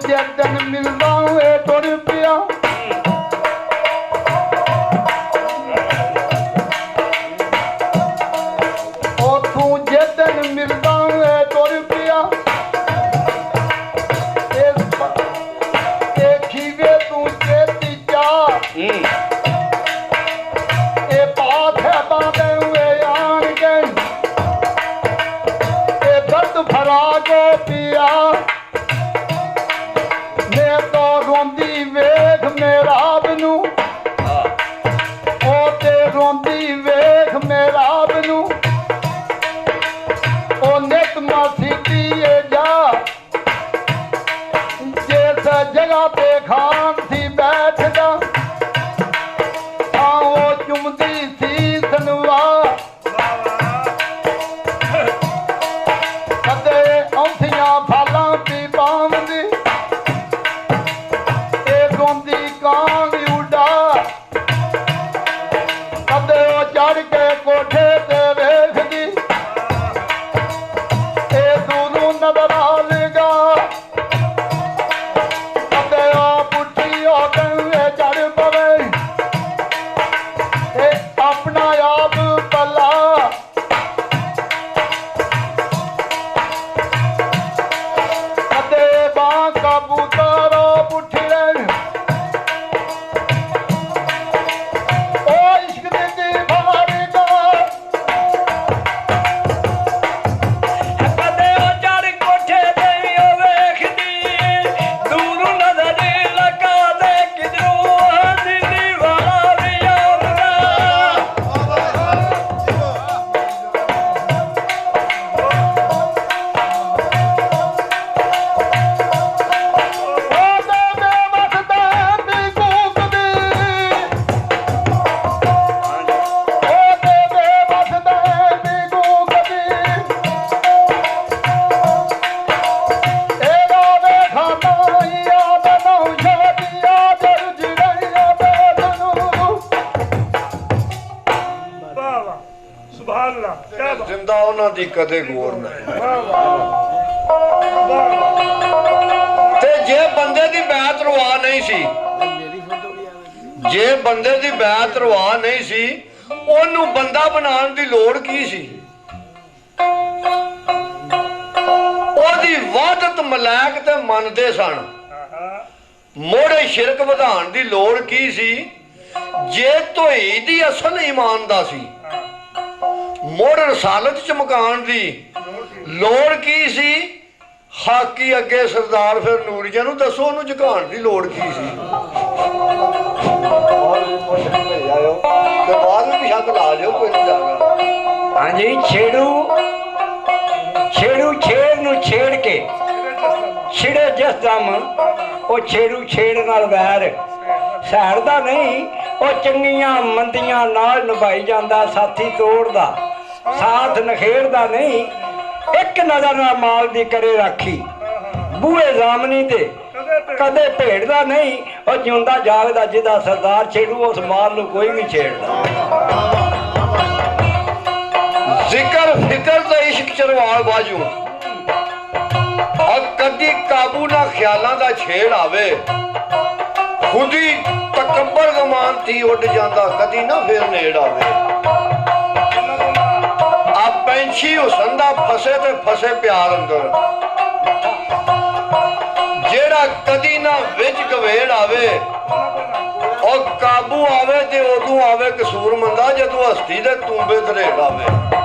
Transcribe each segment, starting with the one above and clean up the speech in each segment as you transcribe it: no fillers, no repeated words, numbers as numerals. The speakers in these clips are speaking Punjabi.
जदन मिलदा ए तुर पिया ओ तू जदन मिलदा ए तुर पिया देखी वे तू चेती जा ए बात है बांधे हुए आन के ए दर्द भरा गो पिया मैं तो रोंदी वेख मेरा बनू ओ ते रोंदी वेख मेरा बनू ओ नित मासी दिए जा जिस जगह पे खान थी बैठदा आओ चुमदी सी सनवा कदे औंथियां फालां पी पावंदी ए रोंदी कांग उड़ा कदे ओ चढ़ के कोठे ते वेखदी ए दूरों नजर आ लगा कदे ओ पुट्ठी ओ गंगे चढ़ पवे ए अपना आप पला कदे बां कबूतर पुट्ठी रह ओ इश्क दी भारी दा कदे ओ चढ़ कोठे ते ओ वेखदी दूर नजर लगा दे किधरों दिल्ली वाला भी आਉਂਦਾ ਸੁਭਾਨ ਅੱਲਾਹ ਕਿਆ ਬਾਤ जिंदा ਉਹਨਾਂ ਦੀ ਕਦੇ ਗੌਰ ਨਹੀਂ ਤੇ ਜੇ ਬੰਦੇ ਦੀ ਬੈਤ ਰਵਾ ਨਹੀਂ ਸੀ ਜੇ ਬੰਦੇ ਦੀ ਬੈਤ ਰਵਾ ਨਹੀਂ ਸੀ ਉਹਨੂੰ ਬੰਦਾ ਬਣਾਉਣ ਦੀ ਲੋੜ ਕੀ ਸੀ ਉਹਦੀ ਵਾਦਤ ਮਲਾਇਕ ਤੇ ਮੰਨਦੇ ਸਨ ਮੋੜੇ ਸ਼ਿਰਕ ਵਧਾਉਣ ਦੀ ਲੋੜ ਕੀ ਸੀ ਜੇ ਧੋਈ ਦੀ ਅਸਲ ਈਮਾਨ ਦਾ ਸੀ ਮੋੜ ਰਸਾਲਤ ਚਮਕਾਉਣ ਦੀ ਲੋੜ ਕੀ ਸੀ ਹਾਕੀ ਅੱਗੇ ਸਰਦਾਰ ਫਿਰ ਨੂਰੀਆਂ ਨੂੰ ਦੱਸੋ ਉਹਨੂੰ ਝੁਕਾਉਣ ਦੀ ਲੋੜ ਕੀ ਸੀ ਤੇ ਬਾਅਦ ਵਿੱਚ ਸ਼ੱਕ ਲਾ ਲਿਓ ਕੋਈ ਨਹੀਂ ਜਾਗਾ ਹਾਂਜੀ ਛੇੜੂ ਛੇੜ ਨੂੰ ਛੇੜ ਕੇ ਛਿੜੇ ਜਿਸ ਦਮ ਉਹ ਛੇੜ ਨਾਲ ਵੈਰ ਸਹਿੜਦਾ ਨਹੀਂ ਉਹ ਚੰਗੀਆਂ ਮੰਦੀਆਂ ਨਾਲ ਨਿਭਾਈ ਜਾਂਦਾ ਸਾਥੀ ਤੋੜਦਾ ਸਾਥ ਨਖੇੜਦਾ ਨਹੀਂ ਇੱਕ ਨਜ਼ਰ ਨਾਲ ਮਾਲ ਦੀ ਕਰੇ ਰਾਖੀ ਬੂਹੇ ਜ਼ਾਮਨੀ ਤੇ ਕਦੇ ਭੇੜਦਾ ਨਹੀਂ ਉਹ ਜਿਉਂਦਾ ਜਾਗਦਾ ਜਿਹਦਾ ਸਰਦਾਰ ਛੇੜੂ ਉਸ ਮਾਲ ਨੂੰ ਕੋਈ ਨਹੀਂ ਛੇੜਦਾ ਜ਼ਿਕਰ ਫਿਕਰ ਤੇ ਇਸ਼ਕ ਚਰਵਾਲ ਬਾਜੂ ਔਰ ਕਦੀ ਕਾਬੂ ਨਾ ਖਿਆਲਾਂ ਦਾ ਛੇੜ ਆਵੇ ਖੁਦੀ ਤਕੱਬਰ ਗਮਾਨ ਥੀ ਉੱਡ ਜਾਂਦਾ ਕਦੀ ਨਾ ਫੇਰ ਨੇੜ ਆਵੇ ਆ ਪੈਂਛੀ ਹੁਸਨ ਦਾ ਫਸੇ ਤੇ ਫਸੇ ਪਿਆਰ ਅੰਦਰ ਜਿਹੜਾ ਕਦੀ ਨਾ ਵਿੱਚ ਗਵੇੜ ਆਵੇ ਉਹ ਕਾਬੂ ਆਵੇ ਤੇ ਉਦੋਂ ਆਵੇ ਕਸੂਰ ਮੰਦਾ ਜਦੋਂ ਹਸਤੀ ਦੇ ਤੂੰਬੇ ਧਰੇੜ ਆਵੇ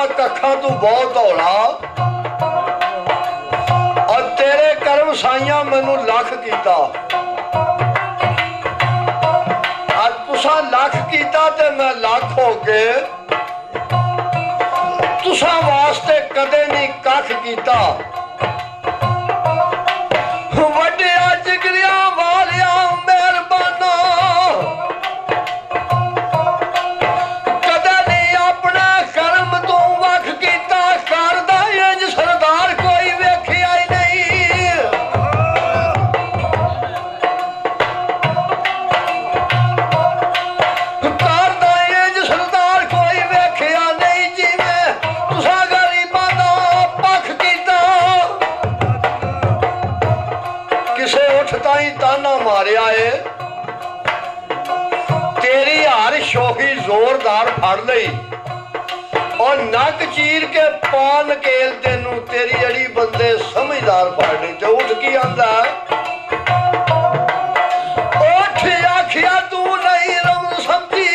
ਪੁੱਤਰਾ ਕੱਖਾਂ ਤੂੰ ਬਹੁਤ ਹੌਲਾ, ਔਰ ਤੇਰੇ ਕਰਮ ਸਾਈਆਂ ਮੈਨੂੰ ਲੱਖ ਕੀਤਾ। ਅੱਜ ਤੁਸਾਂ ਲੱਖ ਕੀਤਾ ਤੇ ਮੈਂ ਲੱਖ ਹੋ ਕੇ ਤੁਸਾਂ ਵਾਸਤੇ ਕਦੇ ਨਹੀਂ ਕੱਖ ਕੀਤਾ। ਵੱਡਿਆ ਜਿਗਰਿਆਂ ਵਾਲਿਆ ਮਿਹਰਬਾਨਾ, ਕਦੇ ਨਹੀਂ ਆਪਣਾ ਕਰਮ ਤੋਂ ਵੱਖ ਕੀਤਾ। ਕਰਦਾ ਇੰਜ ਸਰਦਾਰ ਕੋਈ ਵੇਖਿਆ ਹੀ ਨਹੀਂ। ਕਰਦਾ ਇੰਜ ਸਰਦਾਰ ਕੋਈ ਵੇਖਿਆ ਨਹੀਂ, ਜਿਵੇਂ ਤੁਸਾਂ ਗਰੀਬਾਂ ਦਾ ਪੱਖ ਕੀਤਾ। ਕਿਸੇ ਉੱਠ ਤਾਈਂ ਤਾਨਾ ਮਾਰਿਆ ਏ, ਤੇਰੀ ਹਰ ਸ਼ੋਹੀ ਜ਼ੋਰਦਾਰ ਫੜ ਲਈ, ਔਰ ਨੱਕ ਚੀਰ ਕੇ ਪਾ ਨਕੇਲ ਤੈਨੂੰ ਤੇਰੀ ਅੜੀ ਬੰਦੇ ਸਮਝਦਾਰ ਫੜ ਲਈ। ਤੇ ਉੱਠ ਕੀ ਆਂਦਾ, ਉੱਠ ਆਖਿਆ ਤੂੰ ਨਹੀਂ ਰਮ ਸਮਝੀ,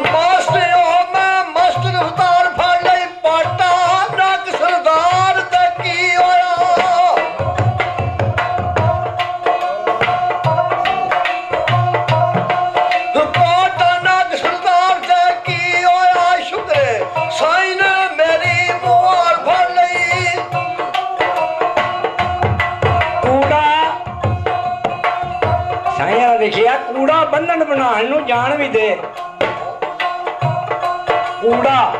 ਮਸਤ ਹੋ ਮੈਂ ਮਸਤ ਰਫਤਾਰ ਫੜ ਲਈ। ਪਾਟਾ ਨੱਕ ਸਰਦਾਰ ਤੇ ਕੀ ਹੋਇਆ, ਪਾਟਾ ਨੱਕ ਸਰਦਾਰ ਤੇ ਕੀ ਹੋਇਆ। ਸ਼ੁਕਰੇ ਸਾਈਂ ਨੇ ਮੇਰੀ ਮੁਹਾਰ ਫੜ ਲਈ। ਕੂੜਾ ਸਾਈਆਂ ਨੇ ਲਿਖਿਆ, ਕੂੜਾ ਬੰਨਣ ਬਣਾਉਣ ਨੂੰ ਜਾਣ ਵੀ ਦੇ। ਕੂੜਾ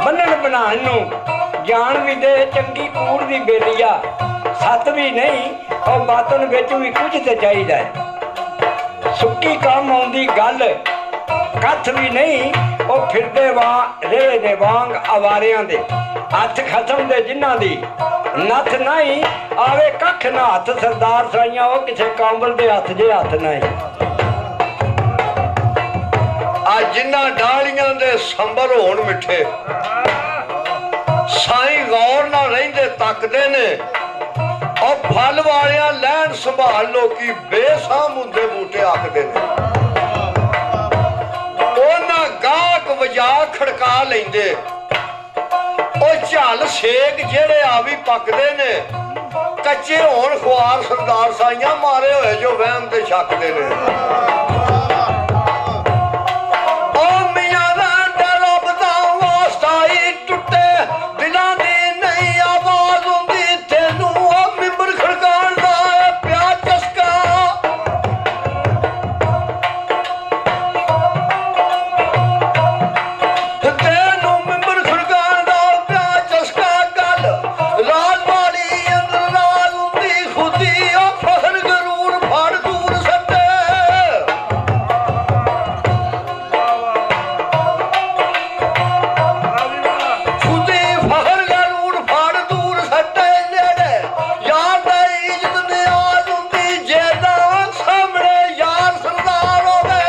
ਬੰਨਣ ਬਣਾਉਣ ਨੂੰ ਜਾਣ ਵੀ ਦੇ, ਚੰਗੀ ਕੂੜ ਦੀ ਬੇਲੀਆ ਸੱਤ ਵੀ ਨਹੀਂ, ਉਹ ਬਾਤਨ ਵਿੱਚ ਵੀ ਕੁਝ ਤੇ ਚਾਹੀਦਾ ਹੈ। ਸੁੱਕੀ ਕੰਮ ਆਉਂਦੀ ਗੱਲ ਕੱਥ ਵੀ ਨਹੀਂ, ਉਹ ਫਿਰਦੇ ਰੇੜੇ ਦੇ ਵਾਂਗ ਆਵਾਰਿਆਂ ਦੇ ਹੱਥ ਖਸਮ ਦੇ ਜਿਨ੍ਹਾਂ ਦੀ ਨੱਥ ਨਹੀਂ ਆਵੇ ਕੱਖ ਨਾ ਹੱਥ। ਸਰਦਾਰ ਸਾਈਆਂ ਉਹ ਕਿਸੇ ਕਾਂਬਲ ਦੇ ਹੱਥ ਜੇ ਹੱਥ ਨਹੀਂ। ਆ ਜਿਨ੍ਹਾਂ ਡਾਲੀਆਂ ਦੇ ਸੰਬਰ ਹੋਣ ਮਿੱਠੇ, ਸਾਈਂ ਗੌਰ ਨਾਲ ਰਹਿੰਦੇ ਤੱਕਦੇ ਨੇ। ਉਹ ਫਲ ਵਾਲਿਆਂ ਲੈਣ ਸੰਭਾਲ ਲੋਕੀ ਬੇਸਾਮ ਹੁੰਦੇ ਬੂਟੇ ਆਖਦੇ ਨੇ। ਉਹਨਾਂ ਗਾਹਕ ਵਜਾ ਖੜਕਾ ਲੈਂਦੇ, ਉਹ ਝੱਲ ਸੇਕ ਜਿਹੜੇ ਆ ਵੀ ਪੱਕਦੇ ਨੇ। ਕੱਚੇ ਹੋਣ ਖੁਆਰ ਸਰਦਾਰ ਸਾਈਆਂ ਮਾਰੇ ਹੋਏ ਜੋ ਵਹਿਮ ਤੇ ਛੱਕਦੇ ਨੇ। ਉਹ ਮੀਆਂ ਦਾ ਰੱਬ ਦਾ ਵਾਸਤਾ ਹੀ ਟੁੱਟੇ ਦਿਲਾਂ ਦੀ ਨਹੀਂ ਆਵਾਜ਼ ਹੁੰਦੀ ਤੈਨੂੰ। ਉਹ ਮਿੰਬਰ ਖੜਕਾਉਣ ਦਾ ਪਿਆ ਚਸਕਾ, ਤੈਨੂੰ ਮਿੰਬਰ ਖੜਕਾਉਣ ਦਾ ਪਿਆ ਚਸਕਾ। ਗੱਲ ਰਾਤ ਵਾਲੀ ਅੰਦਰ ਰਾਤ ਹੁੰਦੀ ਖੁਦੀ, ਉਹ ਫਸਲ ਗਰੂਰ ਫੜ ਦੂਰ ਸੱਟੇ। ਖੁਦੀ ਫਸਲ ਗਰੂਰ ਫੜ ਦੂਰ ਸੱਟੇ ਨੇੜੇ। ਯਾਰ ਦੀ ਇੱਜ਼ਤ ਨਿਆਜ਼ ਹੁੰਦੀ ਜਿਹਦਾ ਸਾਹਮਣੇ ਯਾਰ ਸਰਦਾਰ ਹੋਵੇ।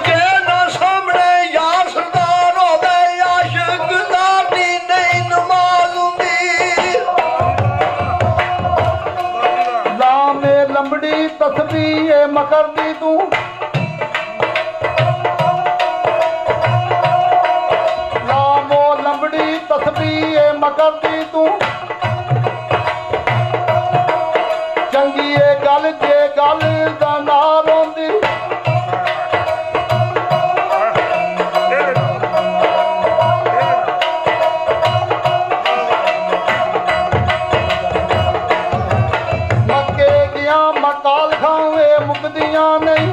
ਜੇ ਨਾ ਸਾਹਮਣੇ ਯਾਰ ਸਰਦਾਰ ਹੋਵੇ, ਆਸ਼ਿਕ ਜ਼ਾਰ ਦੀ ਨਹੀਂ ਨਮਾਜ਼ ਹੁੰਦੀ। ਲਾਮੇ ਲੰਬੜੀ ਤਸਬੀਹ ਏ ਮਕਰ ਦੀ ਤੂੰ, ਲਾਮੋ ਲੰਬੜੀ ਤਸਬੀਹ ਏ ਮਕਰ ਦੀ ਤੂੰ। ਚੰਗੀ ਏ ਗੱਲ ਜੇ ਗੱਲ ਦਾ ਨਾਲ ਹੁੰਦੀ, ਮੱਕੇ ਗਿਆ ਮਕਾਲ ਖਾਵੇ ਮੁਕਦੀਆਂ ਨਹੀਂ।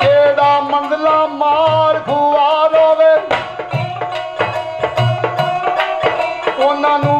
ਜਿਹੜਾ ਮੰਜ਼ਲਾ ਮਾਰ ਖੁਆਰ ਹੋਵੇ, ਉਹਨਾਂ ਨੂੰ